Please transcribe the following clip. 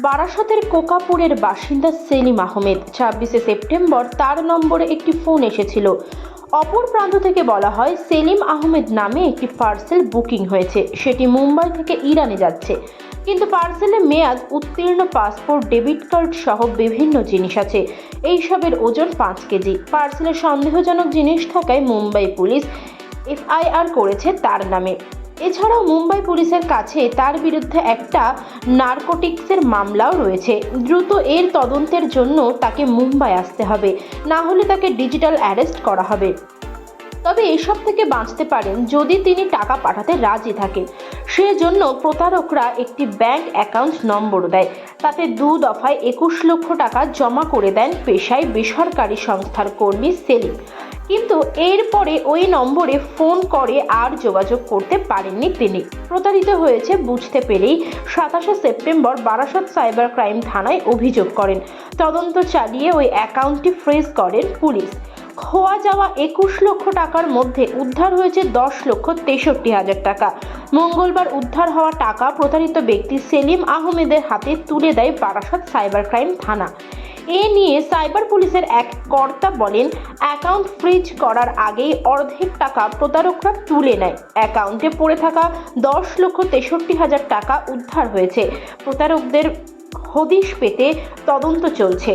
বারাসতের কোকাপুরের বাসিন্দা সেলিম আহমেদ 26শে সেপ্টেম্বর তার নম্বরে একটি ফোন এসেছিল। অপর প্রান্ত থেকে বলা হয় সেলিম আহমেদ নামে একটি পার্সেল বুকিং হয়েছে, সেটি মুম্বাই থেকে ইরানে যাচ্ছে। কিন্তু পার্সেলে মেয়াদ উত্তীর্ণ পাসপোর্ট, ডেবিট কার্ড সহ বিভিন্ন জিনিস আছে। এইসবের ওজন 5 কেজি। পার্সেলে সন্দেহজনক জিনিস থাকায় মুম্বাই পুলিশ এফআইআর করেছে তার নামে। এছাড়াও মুম্বাই পুলিশের কাছে তার বিরুদ্ধে একটা নারকোটিক্সের মামলাও রয়েছে। দ্রুত এর তদন্তের জন্য তাকে মুম্বাই আসতে হবে, না হলে তাকে ডিজিটাল অ্যারেস্ট করা হবে। তবে এসব থেকে বাঁচতে পারেন যদি তিনি টাকা পাঠাতে রাজি থাকেন। সেজন্য প্রতারকরা একটি ব্যাংক অ্যাকাউন্ট নম্বর দেয়, তাতে 2 দফায় 21 লক্ষ টাকা জমা করে দেন পেশায় বেসরকারি সংস্থার কর্মী সেলিম। কিন্তু এরপরে ওই নম্বরে ফোন করে আর যোগাযোগ করতে পারেননি তিনি। প্রতারিত হয়েছে বুঝতে পেরেই 27শে সেপ্টেম্বর বারাসত সাইবার ক্রাইম থানায় অভিযোগ করেন। তদন্ত চালিয়ে ওই অ্যাকাউন্টটি ফ্রিজ করেন পুলিশ। খোয়া যাওয়া 21 লক্ষ টাকার মধ্যে উদ্ধার হয়েছে 10,63,000 টাকা। মঙ্গলবার উদ্ধার হওয়া টাকা প্রতারিত ব্যক্তি সেলিম আহমেদের হাতে তুলে দেয় বারাসত সাইবার ক্রাইম থানা। এ নিয়ে সাইবার পুলিশের এক কর্তা বলেন, অ্যাকাউন্ট ফ্রিজ করার আগেই অর্ধেক টাকা প্রতারকরা তুলে নেয়। অ্যাকাউন্টে পড়ে থাকা 10,63,000 টাকা উদ্ধার হয়েছে। প্রতারকদের হদিশ পেতে তদন্ত চলছে।